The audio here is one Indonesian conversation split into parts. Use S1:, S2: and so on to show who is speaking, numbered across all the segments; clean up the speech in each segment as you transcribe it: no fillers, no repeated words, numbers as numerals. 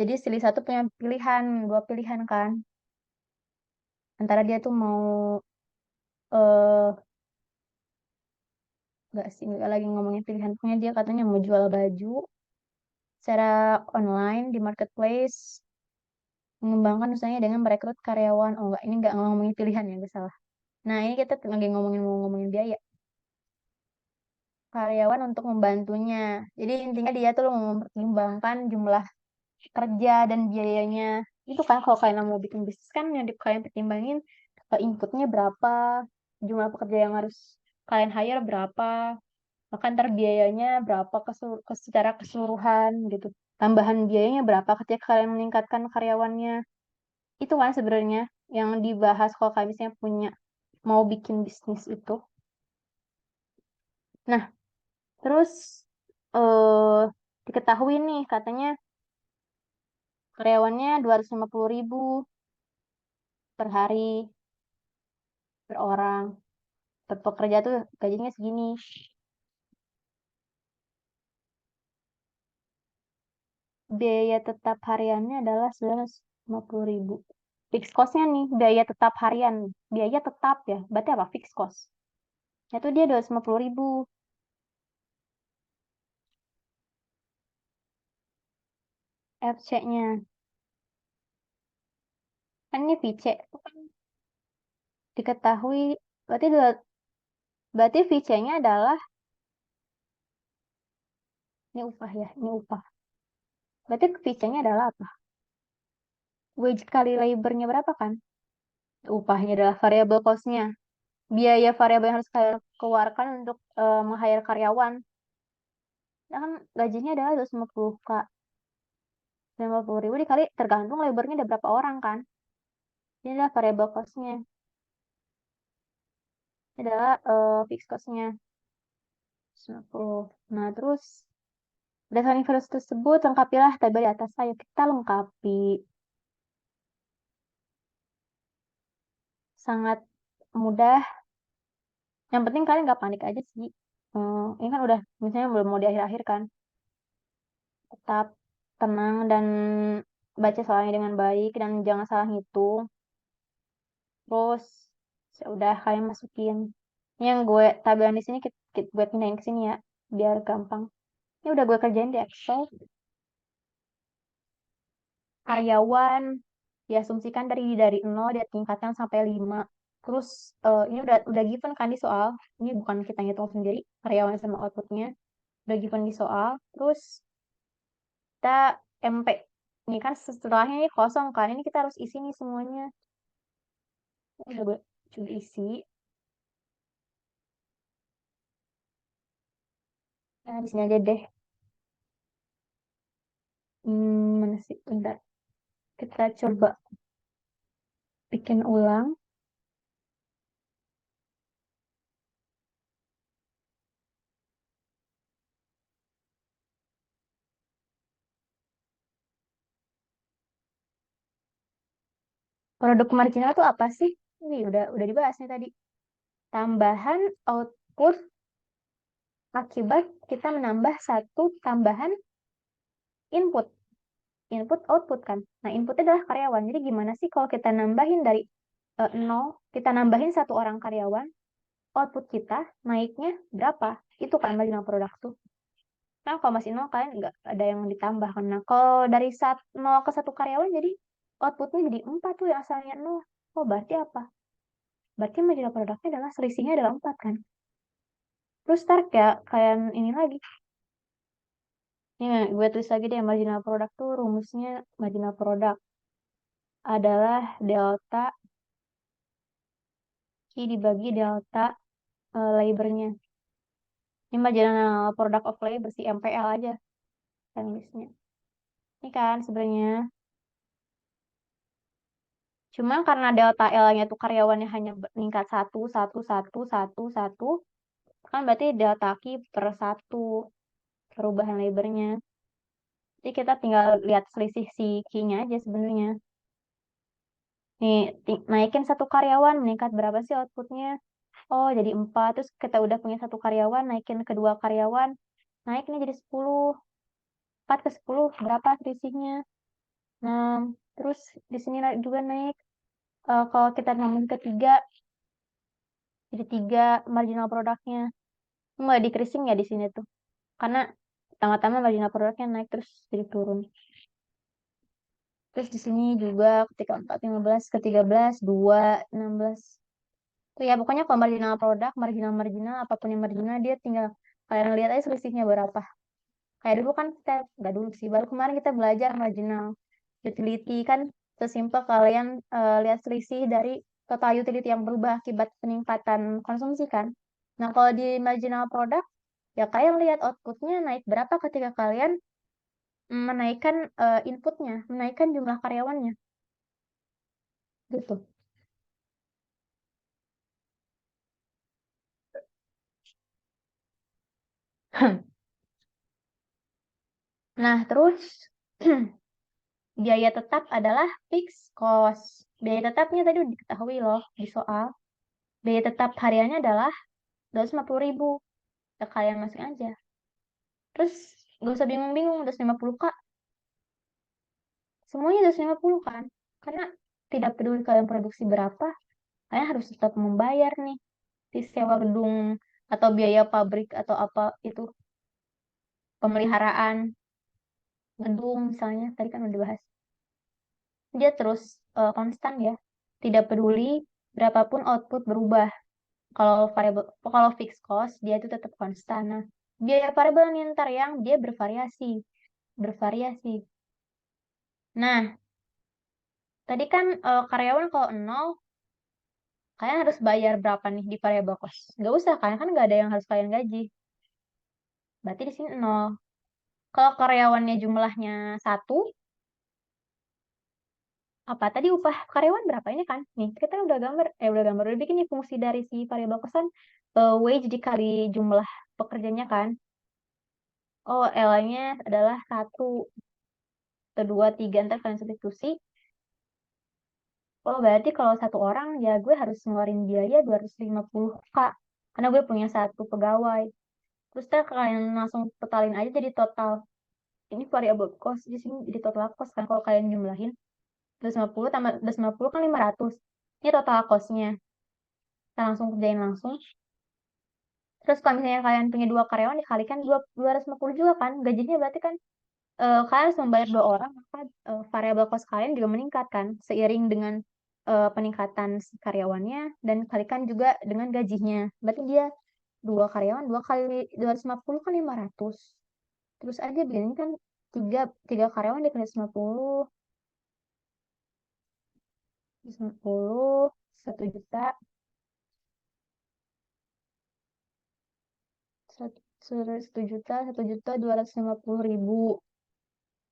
S1: Jadi silih satu punya pilihan, dua pilihan kan. Antara dia tuh mau eh nggak sih, nggak lagi ngomongin pilihan, punya dia katanya mau jual baju secara online di marketplace, mengembangkan usahanya dengan merekrut karyawan. Oh enggak, ini nggak ngomongin pilihan ya, gue salah. Nah, ini kita lagi mau ngomongin biaya. Karyawan untuk membantunya. Jadi intinya dia tuh mempertimbangkan jumlah kerja dan biayanya. Itu kan kalau kalian mau bikin bisnis kan yang kalian pertimbangin inputnya berapa, jumlah pekerja yang harus kalian hire berapa, bahkan ntar biayanya berapa secara keseluruhan gitu. Tambahan biayanya berapa ketika kalian meningkatkan karyawannya. Itu kan sebenarnya yang dibahas kalau kalian misalnya mau bikin bisnis itu. Nah, terus eh diketahui nih katanya karyawannya 250.000 per hari per orang. Per pekerja tuh gajinya segini. Biaya tetap hariannya adalah 950.000. Fix cost-nya nih, biaya tetap harian. Biaya tetap ya, berarti apa? Fix cost. Itu dia 250.000 FC-nya. Kan ini VC, itu kan diketahui, berarti berarti VC-nya adalah, ini upah ya, ini upah. Berarti VC-nya adalah apa? Wage kali labornya berapa kan? Upahnya adalah variable cost-nya. Biaya variabel yang harus kalian keluarkan untuk meng-hire karyawan. Ya kan gajinya adalah 250K. 50.000 dikali tergantung labornya ada berapa orang kan. Ini adalah variable cost-nya. Ini adalah fixed cost-nya. 90. Nah, terus berdasarkan informasi tersebut, lengkapilah tabel di atas. Ayo kita lengkapi. Sangat mudah. Yang penting kalian nggak panik aja sih. Ini kan udah, misalnya belum mau di akhir-akhir kan. Tetap tenang dan baca soalnya dengan baik dan jangan salah ngitung. Terus ya udah kalian masukin. Ini yang gue tabelan di sini gue pindahin ke sini ya biar gampang. Ini udah gue kerjain di Excel. Karyawan diasumsikan dari 0 dia tingkatkan sampai 5. Terus ini udah given kan di soal. Ini bukan kita ngitung sendiri karyawan sama outputnya. Udah given di soal. Terus kita MP. Ini kan setelahnya ini kosong kan. Ini kita harus isi nih semuanya. Udah gue coba isi. Nah, di sini aja deh. Mana sih? Bentar. Kita coba bikin ulang. Produk marginal itu apa sih? Ini udah dibahas nih tadi. Tambahan output akibat kita menambah satu tambahan input. Input output kan. Nah, inputnya adalah karyawan. Jadi gimana sih kalau kita nambahin dari 0, kita nambahin satu orang karyawan, output kita naiknya berapa? Itu kan marginal produk tuh. Nah, kalau masih 0 kan nggak ada yang ditambahkan. Nah, kalau dari 0 ke satu karyawan jadi outputnya jadi 4 tuh yang asalnya 0. Oh, berarti apa? Berarti marginal produknya adalah selisihnya adalah 4 kan. Terus start ya kayak ini lagi. Ini gue tulis lagi deh, marginal produk tuh rumusnya. Marginal produk adalah delta Q dibagi delta labornya. Ini marginal product of labor si MPL aja kan tulisnya. Ini kan sebenarnya. Cuma karena delta L-nya tuh karyawannya hanya meningkat satu, satu, satu, satu, satu, kan berarti delta Q per satu perubahan labornya. Jadi kita tinggal lihat selisih si Q-nya aja sebenarnya. Nih, naikin satu karyawan, meningkat berapa sih outputnya? Oh, jadi 4. Terus kita udah punya satu karyawan, naikin kedua karyawan, naik nih jadi 10. 4 ke 10, berapa selisihnya? Nah, terus di sini juga naik. Kalau kita ngomong ketiga, jadi tiga marginal produknya. Mulai decreasing ya di sini tuh. Karena pertama-tama marginal produknya naik terus jadi turun. Terus di sini juga ketika 4, 15, ke 13, 2, 16. Tuh ya, pokoknya kalau marginal produk, marginal-marginal, apapun yang marginal, dia tinggal kalian lihat aja selisihnya berapa. Kayak dulu kan kita, nggak dulu sih, baru kemarin kita belajar marginal utility kan, sesimpel kalian lihat selisih dari total utility yang berubah akibat peningkatan konsumsi kan. Nah, kalau di marginal product, ya kalian lihat outputnya naik berapa ketika kalian menaikkan inputnya, menaikkan jumlah karyawannya, gitu. Nah, terus biaya tetap adalah fixed cost. Biaya tetapnya tadi udah diketahui loh di soal. Biaya tetap hariannya adalah 250.000. Ya, kalian masuk aja. Terus gak usah bingung-bingung, 250 Kak. Semuanya 250 kan. Karena tidak peduli kalian produksi berapa, kalian harus tetap membayar nih di sewa gedung atau biaya pabrik atau apa itu, pemeliharaan gedung misalnya. Tadi kan udah dibahas. Dia terus konstan ya. Tidak peduli berapapun output berubah. Kalau variable, kalau fixed cost dia itu tetap konstan. Nah, biaya variabel nih ntar yang dia bervariasi, bervariasi. Nah, tadi kan karyawan kalau nol, kalian harus bayar berapa nih di variable cost? Nggak usah kan, kan nggak ada yang harus kalian gaji. Berarti di sini nol. Kalau karyawannya jumlahnya satu, apa tadi upah karyawan berapa ini kan? Nih, kita udah bikin nih fungsi dari si variable cost kan, wage dikali jumlah pekerjanya kan. Oh, L-nya adalah satu atau dua, tiga, ntar kalian substitusi. Oh, berarti kalau satu orang ya gue harus ngeluarin biaya 250 K. Karena gue punya satu pegawai. Terus ntar kalian langsung totalin aja jadi total. Ini variable cost, di sini jadi total cost kan kalau kalian jumlahin. 250 tambah 250 kan 500. Ini total costnya. Kita langsung kerjain langsung. Terus kalau misalnya kalian punya dua karyawan dikalikan 250 juga kan. Gajinya berarti kan kalian harus membayar dua orang, maka variable cost kalian juga meningkat kan seiring dengan peningkatan si karyawannya, dan kalikan juga dengan gajinya. Berarti dia dua karyawan, dua kali 250 kan 500. Terus aja begini kan tiga tiga karyawan dikali 150, 150, 1 juta, 1 juta, 1.250.000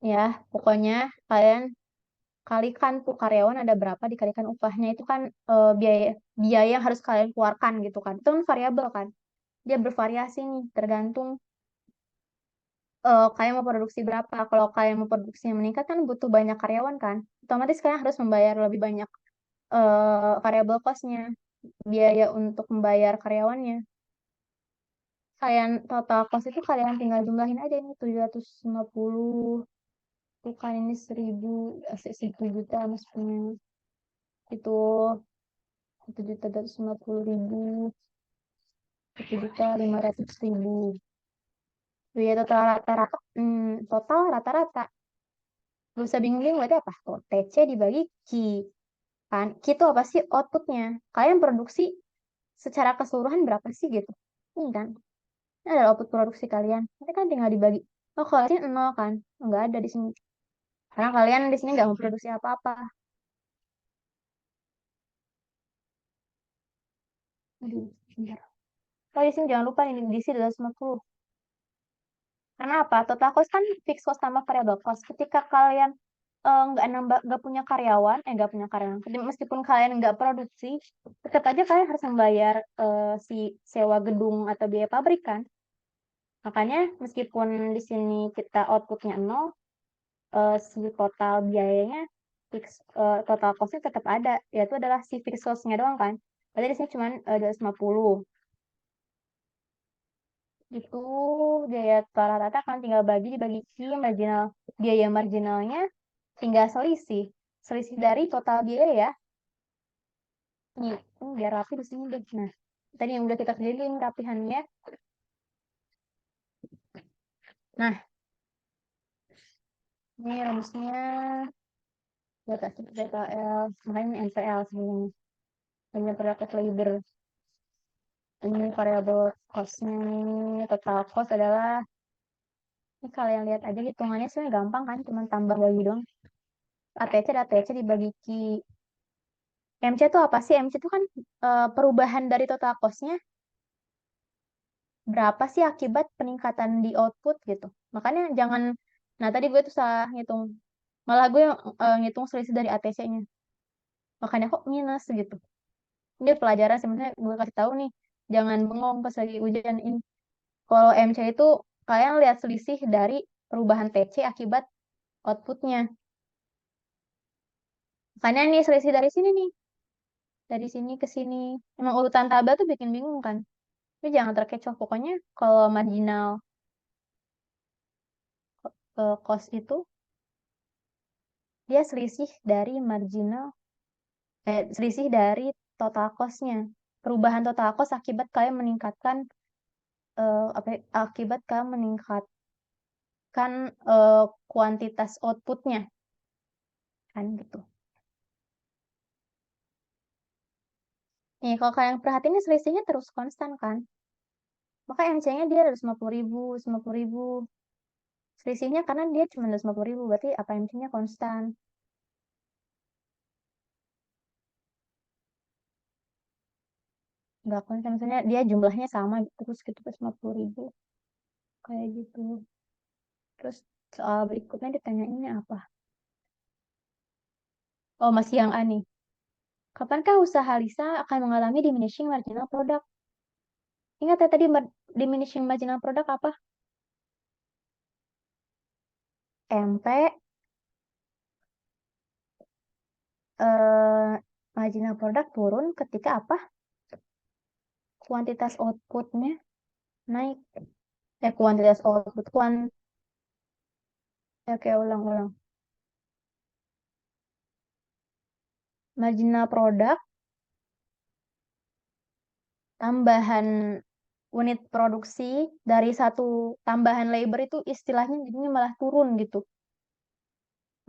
S1: ya. Pokoknya kalian kalikan tuh karyawan ada berapa dikalikan upahnya, itu kan biaya biaya yang harus kalian keluarkan gitu kan. Itu kan variabel kan. Dia bervariasi nih tergantung kalian mau produksi berapa. Kalau kalian mau produksi yang meningkat kan butuh banyak karyawan kan. Otomatis kalian harus membayar lebih banyak variabel cost-nya, biaya untuk membayar karyawannya. Kalian total cost itu kalian tinggal jumlahin aja ini 750, bukan ini 1.000, 1 juta maksudnya. Itu 1.250.000, 1.500.000. Biaya total rata-rata, total rata-rata. Gak usah bingung-bingung, berarti apa? Tuh, TC dibagi Q. Kan? Q itu apa sih? Outputnya. Kalian produksi secara keseluruhan berapa sih gitu? Ini kan. Ini adalah output produksi kalian. Nanti kan tinggal dibagi. Oh, kalau ini nol kan? Nggak ada di sini. Karena kalian di sini nggak memproduksi apa-apa. Aduh, bentar. Oh, di sini jangan lupa ini di sini 250. Karena apa? Total cost kan fixed cost sama variable cost. Ketika kalian nggak nambah, nggak punya karyawan, nggak punya karyawan. Meskipun kalian nggak produksi, tetap aja kalian harus membayar si sewa gedung atau biaya pabrik kan. Makanya meskipun di sini kita outputnya nol, si total biayanya total costnya tetap ada, yaitu adalah si fixed cost-nya doang kan. Berarti di sini cuma 250. Itu biaya rata-rata kan tinggal bagi dibagi Q marginal, biaya marginalnya tinggal selisih. Selisih dari total biaya ya. Nih, biar rapi di sini deh. Nah, tadi yang udah kita kerjain rapihannya. Nah, ini rumusnya data DTL, makanya ini NPL sebenarnya. Hanya product labor. Ini variable cost-nya nih. Total cost adalah, ini kalian lihat aja hitungannya sebenarnya gampang kan, cuma tambah bagi dong. ATC dan ATC dibagi Q. MC itu apa sih? MC itu kan perubahan dari total cost-nya berapa sih akibat peningkatan di output gitu. Makanya jangan, nah tadi gue tuh salah ngitung. Malah gue ngitung selisih dari ATC-nya. Makanya kok minus gitu. Ini pelajaran sebenarnya gue kasih tahu nih. Jangan bengong pas lagi ujian ini. Kalau MC itu kalian lihat selisih dari perubahan TC akibat outputnya. Makanya nih selisih dari sini nih. Dari sini ke sini. Emang urutan tabel tuh bikin bingung kan. Tapi jangan terkecoh. Pokoknya kalau marginal cost itu dia selisih dari selisih dari total cost-nya. Perubahan total cost akibat kalian meningkatkan akibat kalian meningkatkan kuantitas outputnya kan gitu. Nih kalau kalian perhatiin ini selisihnya terus konstan kan. Maka MC-nya dia 250.000, 250.000. Selisihnya karena dia cuma 250.000, berarti apa MC-nya konstan. Nggak konstan, misalnya dia jumlahnya sama terus gitu, 250.000. Kayak gitu. Terus soal berikutnya ditanyainnya apa? Oh, masih yang A nih. Kapankah usaha Lisa akan mengalami diminishing marginal product? Ingat ya tadi diminishing marginal product apa? MP marginal product turun ketika apa? Kuantitas outputnya naik. Kuantitas output oke, ulang-ulang. Marginal product tambahan unit produksi dari satu tambahan labor itu istilahnya jadinya malah turun gitu.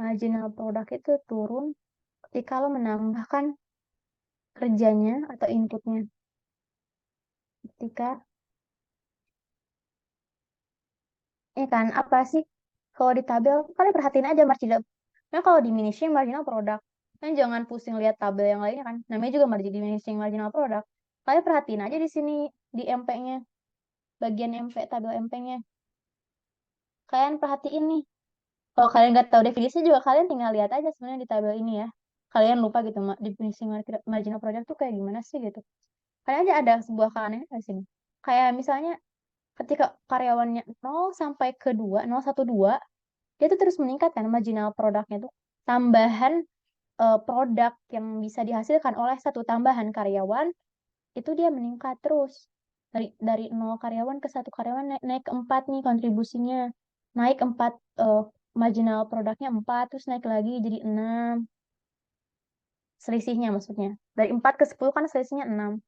S1: Marginal product itu turun ketika lo menambahkan kerjanya atau inputnya. Ketika, kan apa sih? Kalau di tabel, kalian perhatiin aja marginal. Nah, kalau diminishing marginal product, kan jangan pusing lihat tabel yang lainnya kan. Namanya juga margin diminishing marginal product. Kalian perhatiin aja di sini di MP-nya, bagian MP tabel MP-nya. Kalian perhatiin nih. Kalau kalian nggak tahu definisi juga kalian tinggal lihat aja sebenarnya di tabel ini ya. Kalian lupa gitu definisi marginal product tuh kayak gimana sih gitu. Kalian aja ada sebuah keanehan di sini. Kayak misalnya ketika karyawannya 0 sampai ke 2, 012, dia tuh terus meningkat kan marginal produknya tuh. Tambahan produk yang bisa dihasilkan oleh satu tambahan karyawan itu dia meningkat terus. Dari 0 karyawan ke satu karyawan naik ke 4 nih kontribusinya. Naik 4 marginal produknya 4 terus naik lagi jadi 6. Selisihnya maksudnya. Dari 4 ke 10 kan selisihnya 6.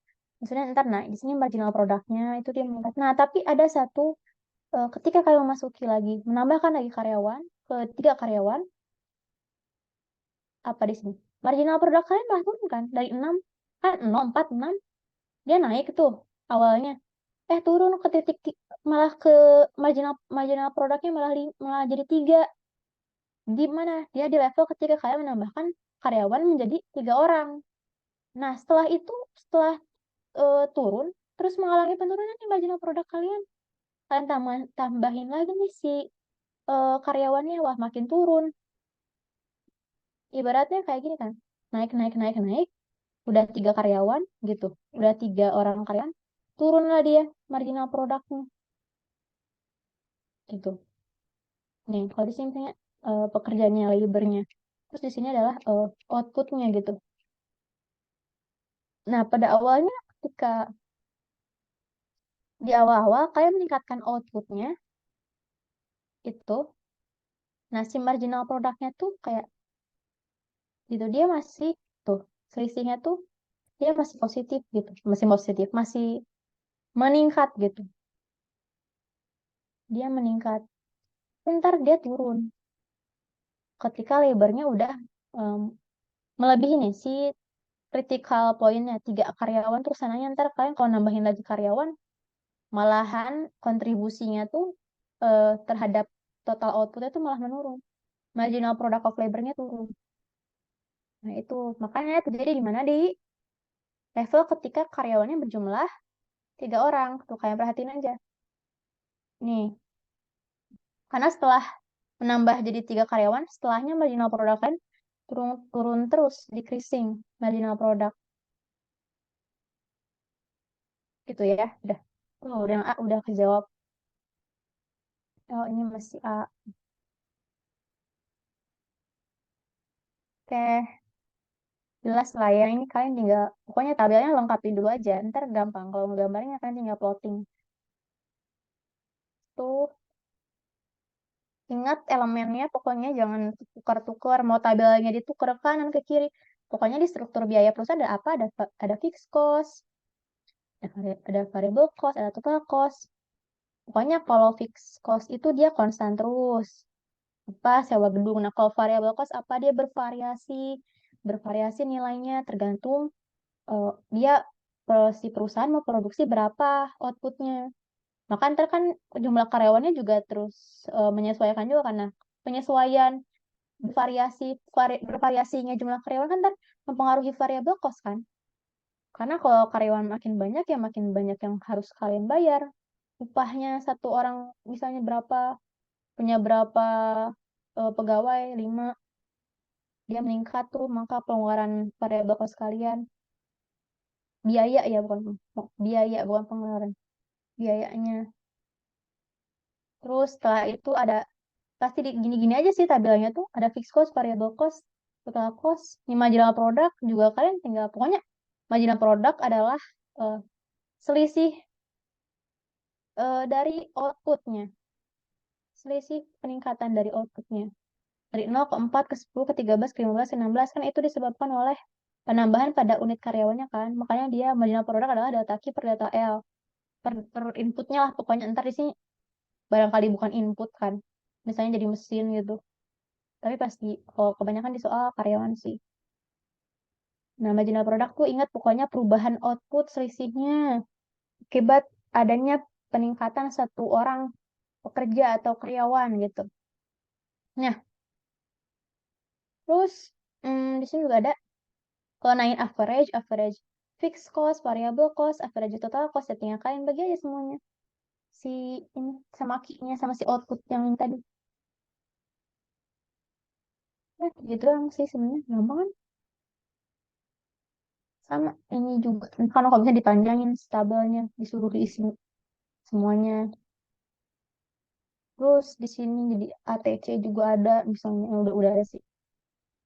S1: Maksudnya ntar naik di sini marginal produknya itu dia meningkat. Nah, tapi ada satu ketika kalian memasuki lagi menambahkan lagi karyawan ke 3 karyawan apa di sini? Marginal produk kalian malah turun kan dari 6 kan 0, 4, 6 dia naik tuh awalnya. Turun ke malah ke marginal marginal produknya malah jadi 3. Di mana? Dia di level ketika kalian menambahkan karyawan menjadi 3 orang. Nah, setelah turun terus mengalami penurunan nih marginal produk kalian. Kalian tambahin lagi nih si karyawannya wah makin turun. Ibaratnya kayak gini kan. Naik naik naik naik udah 3 karyawan gitu, udah 3 orang karyawan, turunlah dia marginal produknya gitu. Nih, kalau di sini misalnya pekerjaannya, labornya, terus di sini adalah outputnya gitu. Nah, pada awalnya ketika di awal-awal kalian meningkatkan outputnya itu Nah, si marginal produknya tuh kayak gitu, dia masih tuh selisihnya tuh dia masih positif gitu, masih meningkat gitu, dia meningkat. Ntar dia turun ketika lebarnya udah em, melebihi nih si critical pointnya 3 karyawan. Terus sananya ntar kalian kalau nambahin lagi karyawan, malahan kontribusinya tuh terhadap total outputnya tuh malah menurun, marginal product of labor-nya turun. Nah itu makanya terjadi di mana, di level ketika karyawannya berjumlah 3 orang. Tuh kalian perhatiin aja nih, karena setelah menambah jadi 3 karyawan, setelahnya marginal product kan turun turun terus, decreasing marginal product gitu ya. Udah, udah yang A udah kejawab. Oh ini masih A. Oke, jelas lah ya. Ini kalian tinggal, pokoknya tabelnya lengkapin dulu aja. Ntar gampang. Kalau nggambarnya kalian tinggal plotting. Tuh, ingat elemennya, pokoknya jangan tukar-tukar. Mau tabelnya ditukar ke kanan ke kiri. Pokoknya di struktur biaya perusahaan ada apa? Ada fixed cost, ada variable cost, ada total cost. Pokoknya kalau fixed cost itu dia konstan terus. Apa sewa gedung. Nah, kalau variable cost apa, dia bervariasi. Bervariasi nilainya tergantung dia si perusahaan mau produksi berapa outputnya. Maka ntar kan jumlah karyawannya juga terus menyesuaikan juga, karena penyesuaian bervariasinya jumlah karyawan kan ntar mempengaruhi variable cost kan. Karena kalau karyawan makin banyak ya makin banyak yang harus kalian bayar. Upahnya satu orang misalnya berapa, punya berapa pegawai, 5, dia meningkat tuh, maka pengeluaran variable cost kalian, biaya ya bukan biaya, bukan pengeluaran, biayanya. Terus setelah itu ada pasti gini-gini aja sih tabelnya tuh, ada fixed cost, variable cost, total cost, ini marginal product juga kalian tinggal, pokoknya marginal product adalah eh, selisih dari outputnya, selisih peningkatan dari outputnya dari 0 ke 4 ke 10 ke 13 ke 15 ke 16, kan itu disebabkan oleh penambahan pada unit karyawannya kan. Makanya dia marginal product adalah delta Q per delta L per inputnya lah, pokoknya ntar di sini barangkali bukan input kan, misalnya jadi mesin gitu, tapi pasti kalau kebanyakan di soal karyawan sih. Nah, marginal product tuh ingat pokoknya perubahan output selisihnya akibat adanya peningkatan satu orang pekerja atau karyawan gitu. Nah, terus di sini juga ada kalau naik average, average fixed cost, variable cost, average total cost, ya tinggal kalian bagi aja semuanya. Si ini sama Q-nya sama si output yang tadi. Nah, gitu doang sih sebenarnya. Gampang kan? Sama ini juga. Kan kalau bisa dipanjangin tabelnya, disuruh diisi semuanya. Terus di sini jadi ATC juga ada, misalnya udah ada sih.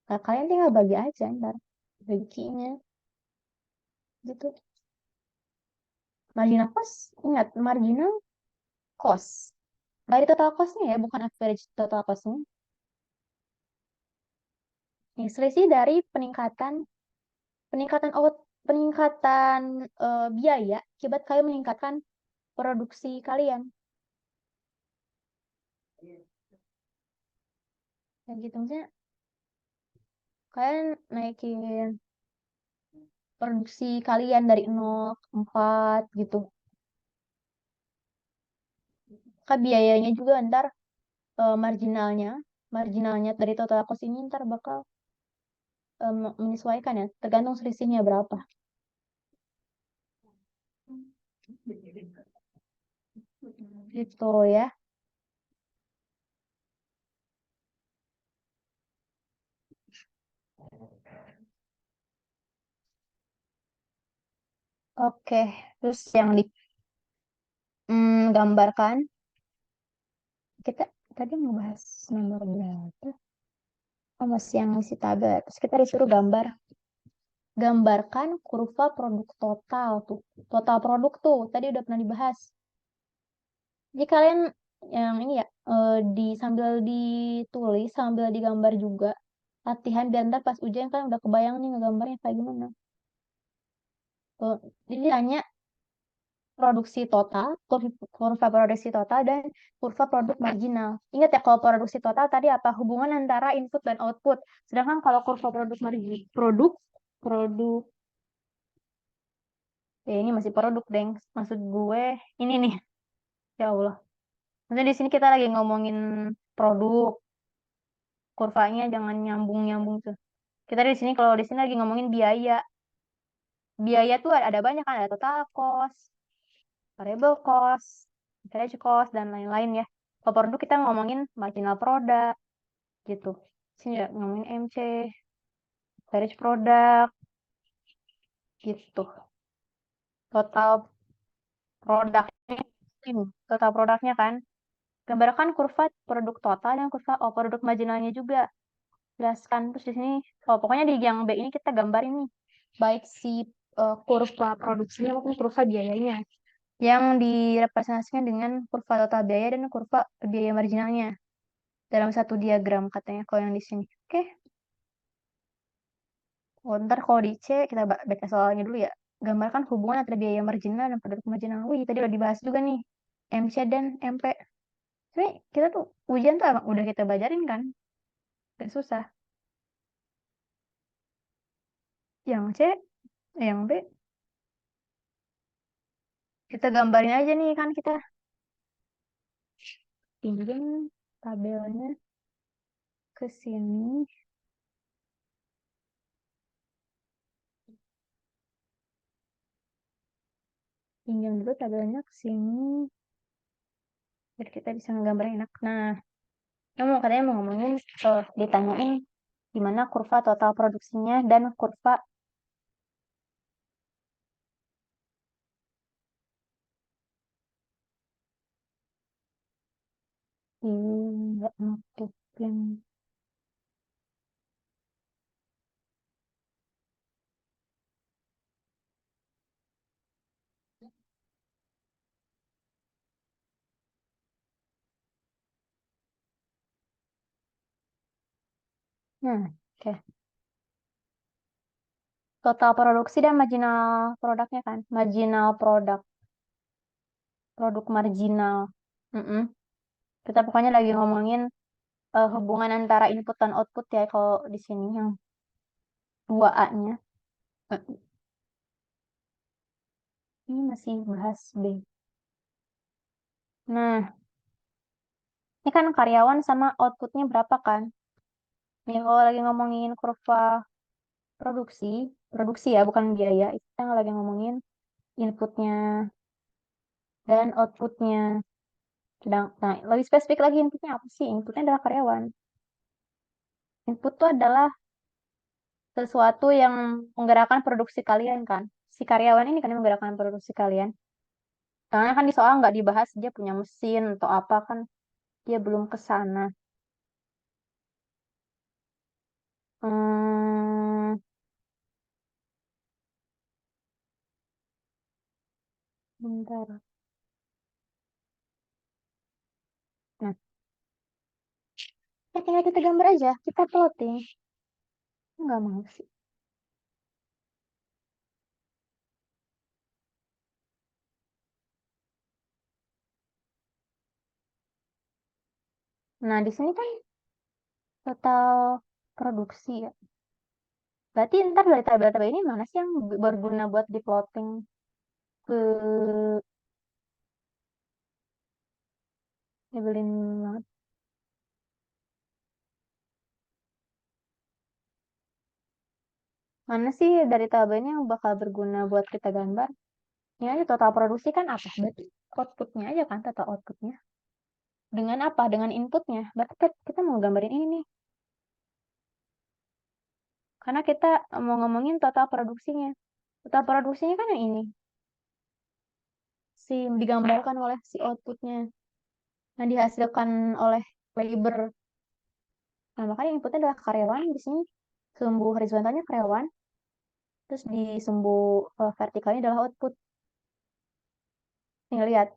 S1: Nah, kalian tinggal bagi aja ntar bagi-nya gitu. Marginal cost, ingat marginal cost. Dari total costnya ya, bukan average total costnya. Nih, selisih dari peningkatan peningkatan out peningkatan biaya akibat kalian meningkatkan produksi kalian. Kayak gitu misalnya kalian naikin produksi kalian dari 0 ke 4 gitu. Kan biayanya juga ntar marginalnya marginalnya dari total cost ini ntar bakal menyesuaikan ya, tergantung selisihnya berapa gitu ya. Oke, terus yang digambarkan, kita tadi ngebahas nomor berapa? Oh, masih yang isi tabel ya. Terus kita disuruh gambarkan kurva produk total tuh. Total produk tuh tadi udah pernah dibahas. Jadi kalian yang ini ya, sambil ditulis sambil digambar juga, latihan biar ntar pas ujian kan udah kebayang nih ngegambarnya kayak gimana. Tuh, jadi hanya produksi total, kurva produksi total, dan kurva produk marginal. Ingat ya, kalau produksi total tadi apa? Hubungan antara input dan output. Sedangkan kalau kurva produk produk, ini masih produk, deng. Maksud gue, ini nih, ya Allah. Maksudnya di sini kita lagi ngomongin produk, kurvanya jangan nyambung-nyambung tuh. Kita di sini, kalau di sini lagi ngomongin biaya. Biaya tuh ada banyak kan, ada total cost, variable cost, average cost, dan lain-lain ya. Kalau produk kita ngomongin marginal product gitu. Sini ya ngomongin MC, average product gitu. Total produknya ini, total produknya kan. Gambarkan kurva produk total dan kurva produk marginalnya juga. Jelaskan terus di sini. Oh, pokoknya di yang B ini kita gambarin nih, baik si kurva produksinya maupun kurva biayanya, yang direpresentasikan dengan kurva total biaya dan kurva biaya marginalnya dalam satu diagram katanya kalau yang di sini. Oke. Oh, ntar kalau di C kita baca soalnya dulu ya. Gambarkan hubungan antara biaya marginal dan produk marginal. Wih, tadi udah dibahas juga nih. MC dan MP. Sebenarnya kita tuh ujian tuh emang udah kita belajarin kan? Gak susah. Yang C, yang B, kita gambarin aja nih kan, kita pinjam tabelnya ke sini. Pinjam dulu tabelnya ke sini. Biar kita bisa nggambarin enak. Nah, katanya mau ngomongin, ditanyain gimana kurva total produksinya dan kurva nggak nutupin. Nah, oke. Total produksi dan marginal produknya kan. Marginal produk, produk marginal. Mm-mm. Kita pokoknya lagi ngomongin hubungan antara input dan output ya kalau di sini yang dua A-nya. Ini masih bahas B. Nah, ini kan karyawan sama outputnya berapa kan? Nih kalau lagi ngomongin kurva produksi, produksi ya bukan biaya. Kita lagi ngomongin inputnya dan outputnya. Nah, lebih spesifik lagi, inputnya apa sih? Inputnya adalah karyawan. Input itu adalah sesuatu yang menggerakkan produksi kalian kan. Si karyawan ini kan yang menggerakkan produksi kalian. Karena kan di soal nggak dibahas dia punya mesin atau apa kan, dia belum ke sana. Hmm, bentar. Nah, tinggal kita gambar aja, kita plotting. Nggak mau sih. Nah, di sini kan total produksi ya. Berarti ntar dari tabel-tabel ini mana sih yang berguna buat di plotting ke nyebelin banget. Mana sih dari tabel ini yang bakal berguna buat kita gambar? Ini aja total produksi kan apa? Berarti outputnya aja kan, total outputnya. Dengan apa? Dengan inputnya. Berarti kita mau gambarin ini nih. Karena kita mau ngomongin total produksinya. Total produksinya kan yang ini. Si digambarkan oleh si outputnya. Yang dihasilkan oleh labor. Nah, makanya inputnya adalah karyawan di sini. Sumbu horizontalnya karyawan. Terus di sumbu vertikalnya adalah output. Nih lihat.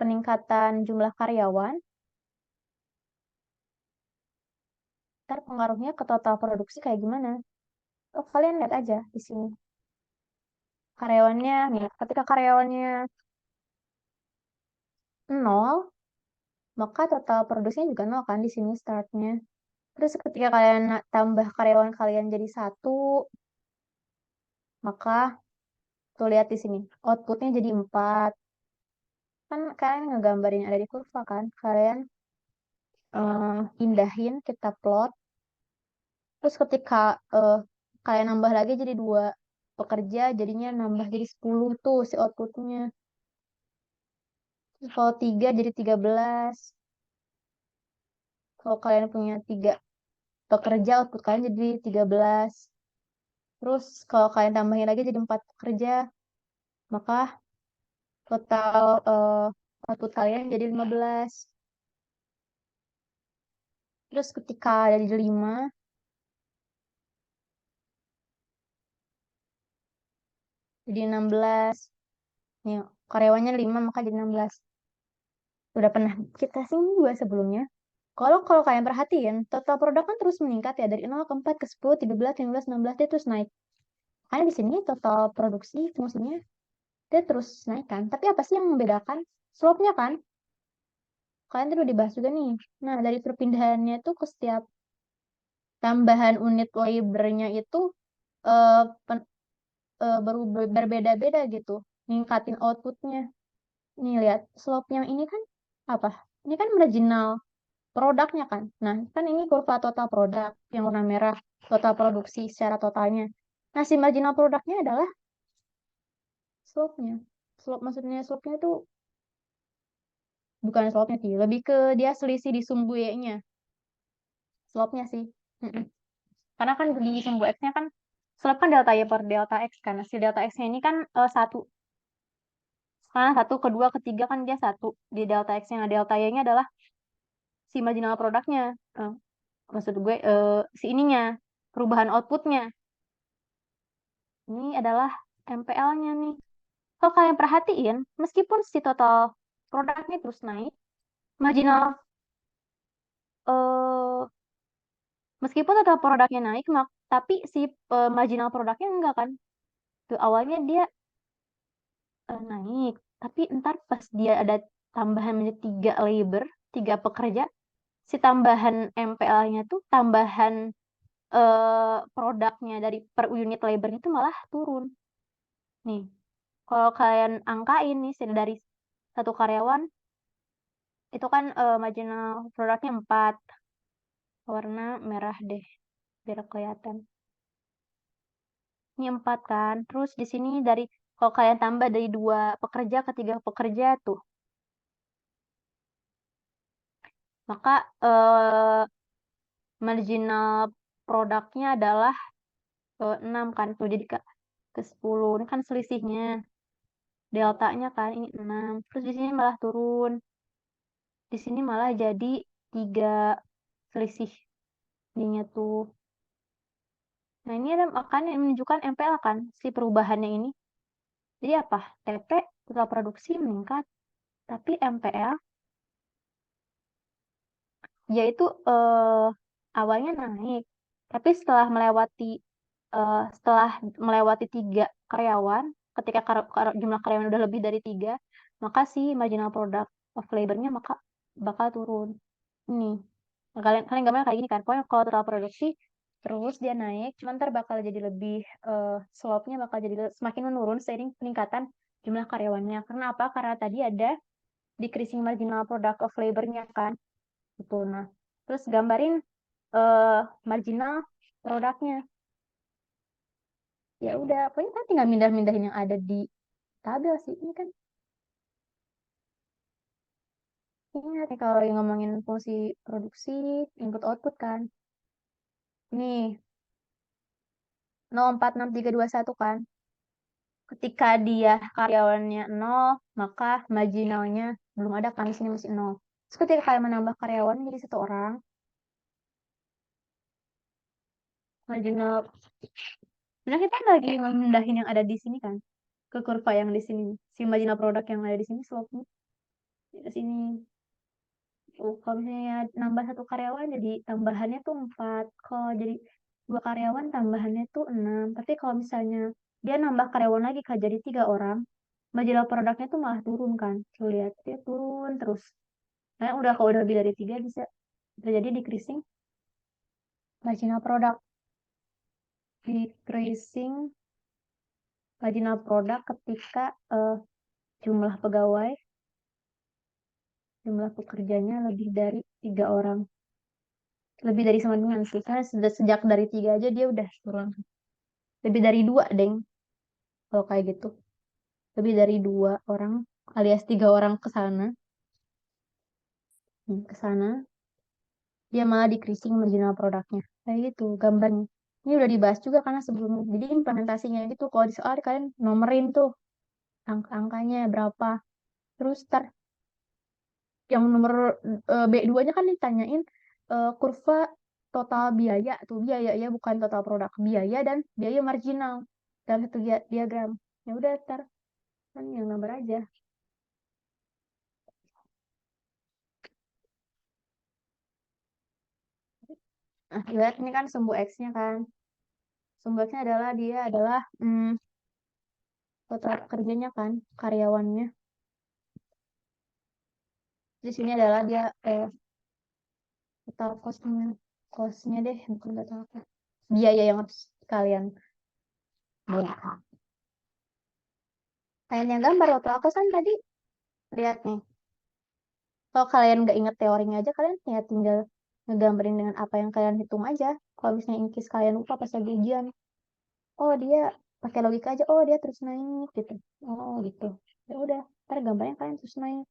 S1: peningkatan jumlah karyawan, ntar pengaruhnya ke total produksi kayak gimana. Oh, kalian lihat aja di sini. Karyawannya, nih, ketika karyawannya 0, maka total produksinya juga 0 kan di sini startnya. Terus ketika kalian tambah karyawan kalian jadi 1, maka tuh lihat di sini, outputnya jadi 4. Kan kalian ngegambarin ada di kurva kan. Kalian pindahin, kita plot. Terus ketika kalian nambah lagi jadi 2 pekerja, jadinya nambah jadi 10 tuh si outputnya. Terus kalau 3 jadi 13. Kalau kalian punya 3 pekerja, output kalian jadi 13. Terus kalau kalian tambahin lagi jadi 4 pekerja, maka total output kalian jadi 15. Terus ketika jadi 5, jadi 16. Nih, karyawannya 5, maka jadi 16. Udah pernah kita singgung juga sebelumnya. Kalau kalian perhatiin, total produk kan terus meningkat ya dari 0 ke 4 ke 10, 13, 15, 16 dia terus naik. Karena di sini total produksi fungsinya dia terus naik kan. Tapi apa sih yang membedakan? Slope-nya kan. Kalian tadi udah dibahas juga nih. Nah, dari perpindahannya tuh ke setiap tambahan unit labor-nya itu eh, pen- berbeda-beda gitu. Ningkatin outputnya. Nih lihat, slope yang ini kan apa? Ini kan marginal produknya kan. Nah, kan ini kurva total produk yang warna merah, total produksi secara totalnya. Nah, si marginal produknya adalah slope-nya. Slope maksudnya slope-nya itu bukan slope-nya sih, lebih ke dia selisih di sumbu Y-nya. Slope-nya sih. Mm-mm. Karena kan di sumbu X-nya kan slope kan delta Y per delta X kan. Nah, si delta X-nya ini kan 1. Karena 1, kedua, ketiga kan dia 1 di delta X-nya. Nah, delta Y-nya adalah si marginal produknya. Eh, maksud gue si ininya, perubahan outputnya. Ini adalah MPL-nya nih. Kalau kalian perhatiin, meskipun si total produknya terus naik, marginal eh, meskipun total produknya naik, tapi si marginal produknya enggak kan. Tuh awalnya dia naik, tapi ntar pas dia ada tambahan menjadi 3 labor, 3 pekerja, si tambahan MPL-nya tuh tambahan produknya dari per unit labornya itu malah turun. Nih, kalau kalian angkain nih dari satu karyawan itu kan marginal produknya 4, warna merah deh biar kelihatan. Ini 4 kan. Terus di sini dari kalau kalian tambah dari 2 pekerja ke 3 pekerja tuh, maka marginal produknya adalah 6 kan. Tuh jadi ke 10. Ini kan selisihnya. Deltanya kan ini 6. Terus di sini malah turun. Di sini malah jadi 3 selisih ininya tuh. Nah, ini ada akan yang menunjukkan MPL kan, si perubahannya ini. Jadi apa? TP, total produksi meningkat, tapi MPL yaitu awalnya naik. Tapi setelah melewati 3 karyawan, ketika jumlah karyawan udah lebih dari 3, maka si marginal product of labor-nya maka bakal turun. Ini. Nah, kalian gambarnya kayak gini kan. Pokoknya kalau total produksi terus dia naik, cuman ntar bakal jadi lebih slope-nya bakal jadi semakin menurun seiring peningkatan jumlah karyawannya. Karena apa? Karena tadi ada decreasing marginal product of labor-nya kan. Gitu. Nah, terus gambarin eh marginal produknya. Ya udah, pokoknya kan tinggal mindah-mindahin yang ada di tabel sih. Ini kan ingat nih kalau yang ngomongin fungsi produksi, input output kan. Ini 0, 4, 6, 3, 2, 1 kan. Ketika dia karyawannya 0, maka marginalnya belum ada kan di sini masih 0. Terus ketika kalian menambah karyawan jadi 1 orang, marginal. Sebenarnya kita lagi memindahin yang ada di sini kan ke kurva yang di sini. Si marginal produk yang ada di sini slope-nya. Di sini. Kalau misalnya nambah satu karyawan jadi tambahannya tuh 4. Kalau jadi dua karyawan tambahannya tuh 6. Tapi kalau misalnya dia nambah karyawan lagi Kak jadi 3 orang, marginal produknya tuh malah turun kan. Tuh lihat dia turun terus. Nah, udah kalau udah lebih dari 3 bisa terjadi decreasing marginal product. Decreasing marginal product ketika jumlah pegawai, jumlah pekerjanya lebih dari 3 orang. Lebih dari sama dengan sih. Karena sejak dari 3 aja dia udah turun. Lebih dari 2 deng. Kalau kayak gitu. Lebih dari 2 orang alias 3 orang ke sana. Ke sana. Dia malah decreasing marginal produknya. Kayak gitu gambarnya. Ini udah dibahas juga karena sebelumnya. Jadi implementasinya gitu. Kalau di soal kalian nomerin tuh angkanya berapa. Terus yang nomor B2-nya kan ditanyain kurva total biaya tuh biaya ya bukan total produk biaya dan biaya marginal dalam satu diagram. Ya udah kan yang nomor aja. Nah, lihat ini kan sumbu X-nya kan. Sumbu X-nya adalah dia adalah total kerjanya kan, karyawannya. Di sini adalah dia total cost-nya. Cost-nya deh, bukan total cost. Biaya yang harus kalian bayar. Kalian yang gambar total cost kan tadi lihat nih. Kalau kalian nggak inget teorinya aja, kalian ya tinggal ngegambarin dengan apa yang kalian hitung aja. Kalau misalnya in case kalian lupa pas lagi ujian, oh dia pakai logika aja, oh dia terus naik gitu. Oh gitu. Ya udah, ntar gambarnya kalian terus naik.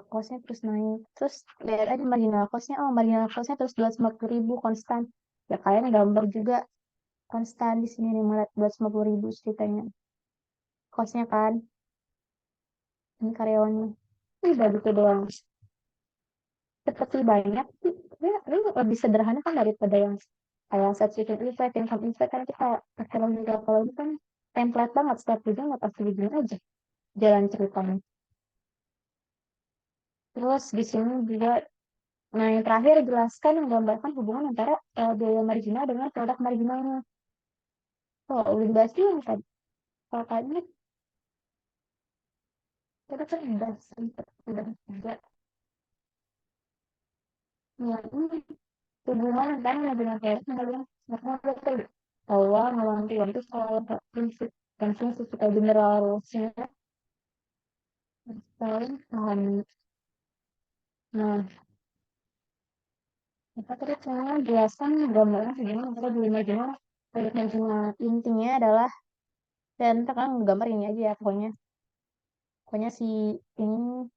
S1: Costnya terus naik. Terus lihat aja marginal costnya, oh marginal costnya terus 250.000 konstan. Ya kalian gambar juga konstan di sini 250.000 ceritanya. Costnya kan, ini karyawannya. Udah gitu doang. Seperti banyak sih ya, ini lebih sederhana kan daripada yang kayak substitute effect, income effect kan kita pakai logika kalau itu kan template banget setiap video nggak pasti begini aja jalan ceritanya. Terus di sini juga, nah yang terakhir jelaskan menggambarkan hubungan antara biaya marginal dengan produk marginalnya. Oh udah dibahas juga nih tadi. Kalau tadi kita kan udah sempat udah juga. Nah ini hubungan antara marginal produk dengan marginal produk awal mewanti-wanti soal prinsip dan prinsip kita generalnya tahun paham. Nah, kita tadi cuma jelaskan gambaran segini antara dua marginal produk marginal intinya adalah dan kita kan gambar ini aja ya pokoknya pokoknya si ini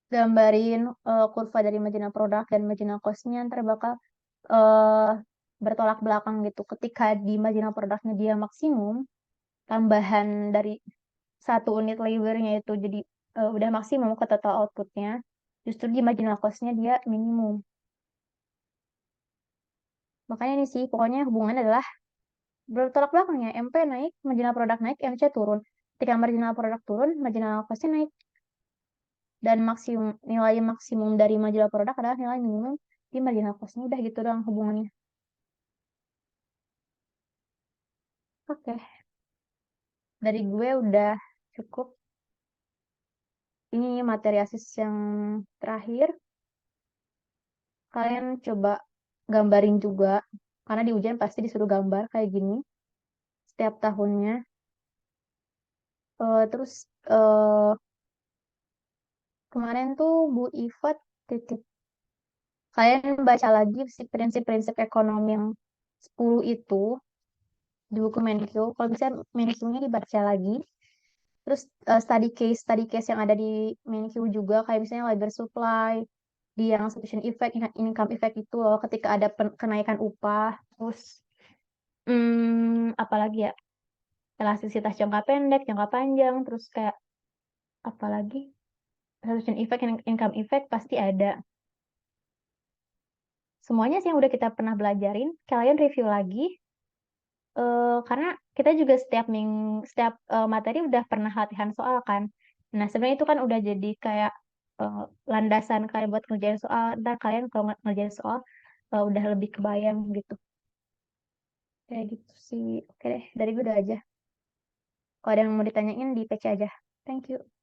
S1: gambarin kurva dari marginal produk dan marginal cost-nya ntar bakal eh, bertolak belakang gitu. Ketika di marginal produknya dia maksimum, tambahan dari satu unit labornya itu jadi udah maksimum ke total outputnya. Justru di marginal cost-nya dia minimum. Makanya ini sih, pokoknya hubungannya adalah bertolak belakang ya. MP naik, marginal produk naik, MC turun. Ketika marginal produk turun, marginal cost-nya naik. Dan nilai maksimum dari marginal produk adalah nilai minimum di marginal cost-nya. Udah gitu doang hubungannya. Oke, dari gue udah cukup. Ini materi asis yang terakhir. Kalian coba gambarin juga. Karena di ujian pasti disuruh gambar kayak gini setiap tahunnya. Terus kemarin tuh Bu Ifat titip kalian baca lagi si prinsip-prinsip ekonomi yang 10 itu di buku Menkyu. Kalau bisa Menkyu-nya dibaca lagi. Terus study case yang ada di Menkyu juga kayak misalnya labor supply, di yang substitution effect, income effect itu loh ketika ada kenaikan upah. Terus apalagi ya? Elastisitas jangka pendek, jangka panjang, terus kayak apalagi substitution effect, income effect pasti ada. Semuanya sih yang udah kita pernah belajarin, kalian review lagi. karena kita juga setiap materi udah pernah latihan soal kan. Nah, sebenarnya itu kan udah jadi kayak landasan kalian buat ngerjain soal. Ntar kalian kalau ngerjain soal udah lebih kebayang gitu. Kayak gitu sih. Oke deh, dari gue udah aja. Kalau ada yang mau ditanyain di PC aja. Thank you.